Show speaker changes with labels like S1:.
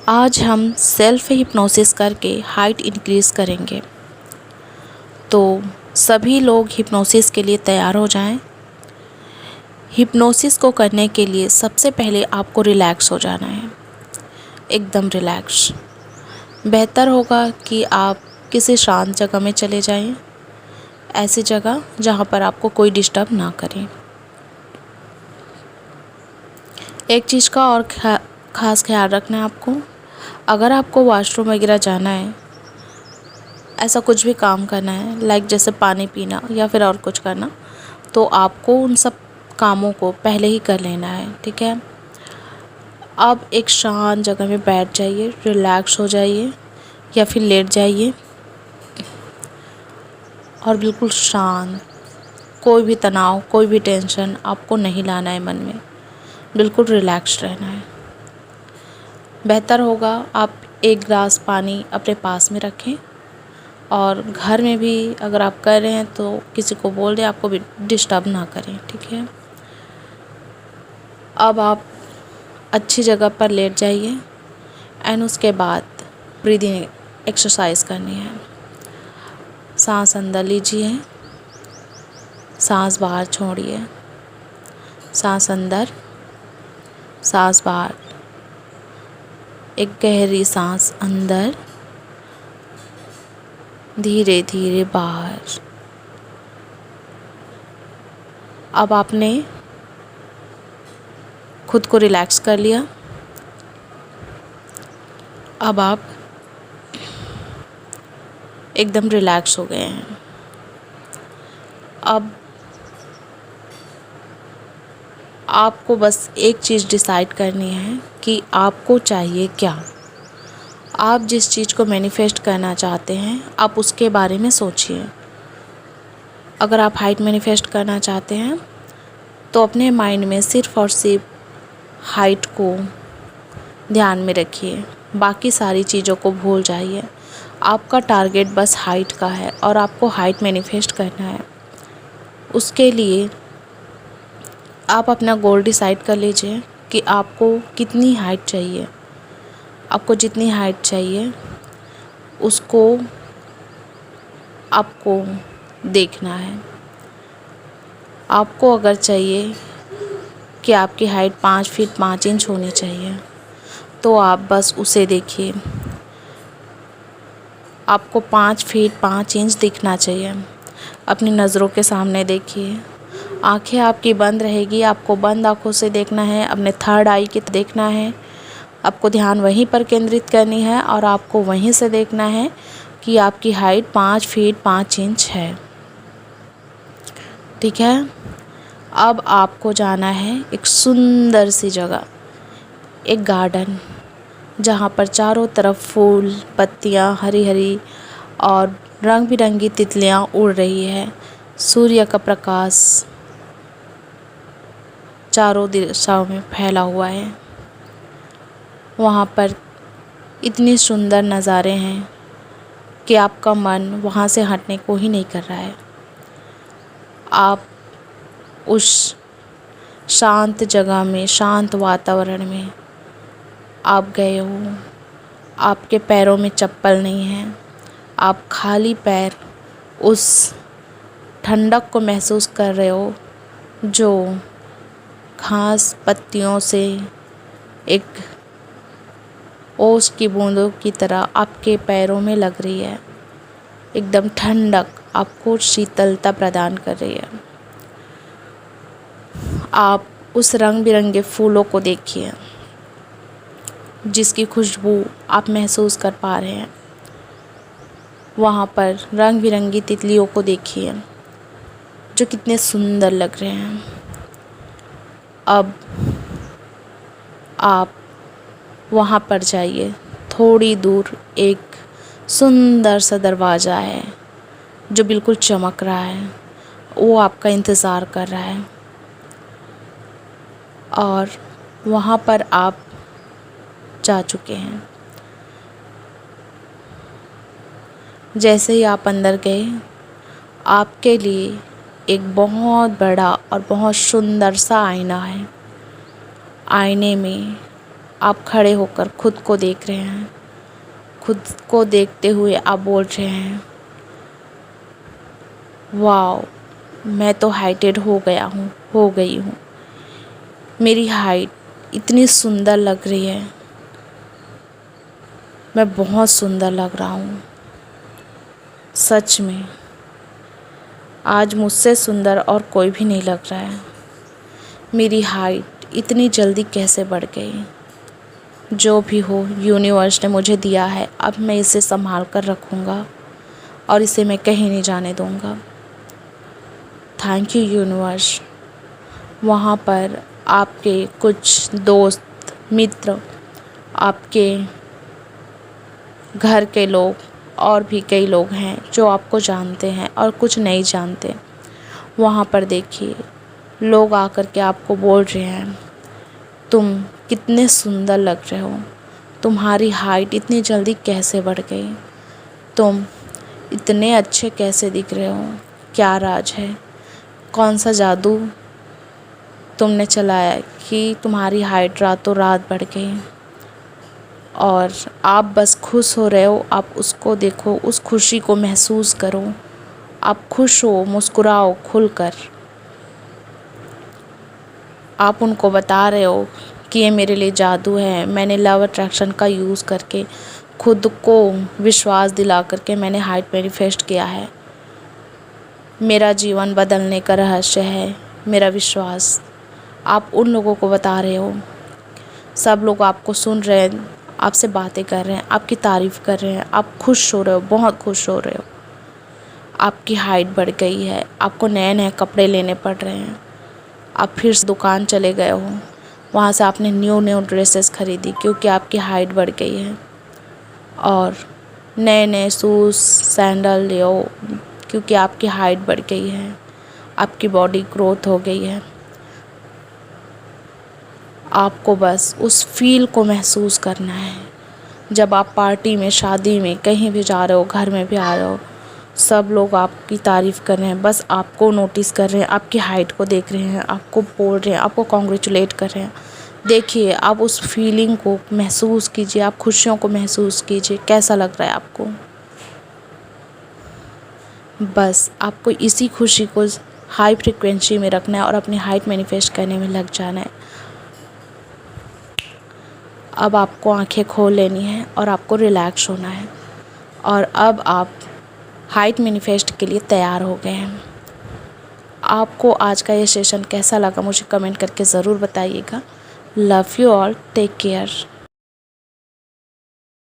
S1: आज हम self hypnosis करके हाइट इंक्रीज़ करेंगे। तो सभी लोग हिप्नोसिस के लिए तैयार हो जाएं। हिप्नोसिस को करने के लिए सबसे पहले आपको रिलैक्स हो जाना है, एकदम रिलैक्स। बेहतर होगा कि आप किसी शांत जगह में चले जाएं, ऐसी जगह जहां पर आपको कोई डिस्टर्ब ना करे। एक चीज़ का और ख़ास ख्याल रखना है आपको, अगर आपको वॉशरूम वगैरह जाना है, ऐसा कुछ भी काम करना है, लाइक जैसे पानी पीना या फिर और कुछ करना, तो आपको उन सब कामों को पहले ही कर लेना है, ठीक है। अब एक शांत जगह में बैठ जाइए, रिलैक्स हो जाइए या फिर लेट जाइए और बिल्कुल शांत। कोई भी तनाव, कोई भी टेंशन आपको नहीं लाना है मन में, बिल्कुल रिलैक्स रहना है। बेहतर होगा आप एक गिलास पानी अपने पास में रखें, और घर में भी अगर आप कर रहे हैं तो किसी को बोल दें आपको भी डिस्टर्ब ना करें, ठीक है। अब आप अच्छी जगह पर लेट जाइए एंड उसके बाद ब्रीदिंग एक्सरसाइज करनी है। सांस अंदर लीजिए, सांस बाहर छोड़िए, सांस अंदर, सांस बाहर। एक गहरी सांस अंदर, धीरे धीरे बाहर। अब आपने खुद को रिलैक्स कर लिया। अब आप एकदम रिलैक्स हो गए हैं। अब आपको बस एक चीज़ डिसाइड करनी है कि आपको चाहिए क्या। आप जिस चीज़ को मैनिफेस्ट करना चाहते हैं, आप उसके बारे में सोचिए। अगर आप हाइट मैनिफेस्ट करना चाहते हैं तो अपने माइंड में सिर्फ़ और सिर्फ हाइट को ध्यान में रखिए, बाकी सारी चीज़ों को भूल जाइए। आपका टारगेट बस हाइट का है और आपको हाइट मैनिफेस्ट करना है। उसके लिए आप अपना गोल डिसाइड कर लीजिए कि आपको कितनी हाइट चाहिए। आपको जितनी हाइट चाहिए उसको आपको देखना है। आपको अगर चाहिए कि आपकी हाइट 5 फीट 5 इंच होनी चाहिए, तो आप बस उसे देखिए। आपको 5 फीट 5 इंच दिखना चाहिए। अपनी नज़रों के सामने देखिए। आंखें आपकी बंद रहेगी, आपको बंद आंखों से देखना है, अपने थर्ड आई की देखना है। आपको ध्यान वहीं पर केंद्रित करनी है और आपको वहीं से देखना है कि आपकी हाइट 5 फीट 5 इंच है, ठीक है। अब आपको जाना है एक सुंदर सी जगह, एक गार्डन, जहाँ पर चारों तरफ फूल, पत्तियाँ हरी हरी और रंग बिरंगी तितलियाँ उड़ रही है। सूर्य का प्रकाश चारों दिशाओं में फैला हुआ है। वहाँ पर इतने सुंदर नज़ारे हैं कि आपका मन वहाँ से हटने को ही नहीं कर रहा है। आप उस शांत जगह में, शांत वातावरण में आप गए हो। आपके पैरों में चप्पल नहीं है, आप खाली पैर उस ठंडक को महसूस कर रहे हो जो घास पत्तियों से एक ओस की बूंदों की तरह आपके पैरों में लग रही है। एकदम ठंडक आपको शीतलता प्रदान कर रही है। आप उस रंग बिरंगे फूलों को देखिए जिसकी खुशबू आप महसूस कर पा रहे हैं। वहाँ पर रंग बिरंगी तितलियों को देखिए जो कितने सुंदर लग रहे हैं। अब आप वहाँ पर जाइए। थोड़ी दूर एक सुंदर सा दरवाज़ा है जो बिल्कुल चमक रहा है, वो आपका इंतज़ार कर रहा है। और वहाँ पर आप जा चुके हैं। जैसे ही आप अंदर गए, आपके लिए एक बहुत बड़ा और बहुत सुंदर सा आईना है। आईने में आप खड़े होकर खुद को देख रहे हैं। खुद को देखते हुए आप बोल रहे हैं, वाओ, मैं तो हाइटेड हो गई हूँ। मेरी हाइट इतनी सुंदर लग रही है। मैं बहुत सुंदर लग रहा हूँ। सच में आज मुझसे सुंदर और कोई भी नहीं लग रहा है। मेरी हाइट इतनी जल्दी कैसे बढ़ गई। जो भी हो, यूनिवर्स ने मुझे दिया है, अब मैं इसे संभाल कर रखूँगा और इसे मैं कहीं नहीं जाने दूँगा। Thank you universe. वहाँ पर आपके कुछ दोस्त, मित्र, आपके घर के लोग और भी कई लोग हैं जो आपको जानते हैं और कुछ नहीं जानते। वहाँ पर देखिए, लोग आकर के आपको बोल रहे हैं, तुम कितने सुंदर लग रहे हो। तुम्हारी हाइट इतनी जल्दी कैसे बढ़ गई। तुम इतने अच्छे कैसे दिख रहे हो। क्या राज है। कौन सा जादू तुमने चलाया कि तुम्हारी हाइट रातों रात बढ़ गई। और आप बस खुश हो रहे हो। आप उसको देखो, उस खुशी को महसूस करो। आप खुश हो, मुस्कुराओ खुलकर। आप उनको बता रहे हो कि ये मेरे लिए जादू है। मैंने लव अट्रैक्शन का यूज़ करके खुद को विश्वास दिला करके मैंने हाइट मैनिफेस्ट किया है। मेरा जीवन बदलने का रहस्य है मेरा विश्वास। आप उन लोगों को बता रहे हो। सब लोग आपको सुन रहे हैं, आपसे बातें कर रहे हैं, आपकी तारीफ़ कर रहे हैं। आप खुश हो रहे हो, बहुत खुश हो रहे हो। आपकी हाइट बढ़ गई है। आपको नए नए कपड़े लेने पड़ रहे हैं। आप फिर से दुकान चले गए हो, वहाँ से आपने न्यू ड्रेसेस खरीदी क्योंकि आपकी हाइट बढ़ गई है। और नए नए शूज़, सैंडल ले आओ क्योंकि आपकी हाइट बढ़ गई है। आपकी बॉडी ग्रोथ हो गई है। आपको बस उस फील को महसूस करना है। जब आप पार्टी में, शादी में, कहीं भी जा रहे हो, घर में भी आ रहे हो, सब लोग आपकी तारीफ़ कर रहे हैं। बस आपको नोटिस कर रहे हैं, आपकी हाइट को देख रहे हैं, आपको बोल रहे हैं, आपको कॉन्ग्रेचुलेट कर रहे हैं। देखिए, आप उस फीलिंग को महसूस कीजिए, आप खुशियों को महसूस कीजिए। कैसा लग रहा है आपको। बस आपको इसी खुशी को हाई फ्रिक्वेंसी में रखना है और अपनी हाइट मैनिफेस्ट करने में लग जाना है। अब आपको आंखें खोल लेनी है और आपको रिलैक्स होना है। और अब आप हाइट मैनिफेस्ट के लिए तैयार हो गए हैं। आपको आज का ये सेशन कैसा लगा मुझे कमेंट करके ज़रूर बताइएगा। Love you all, take care.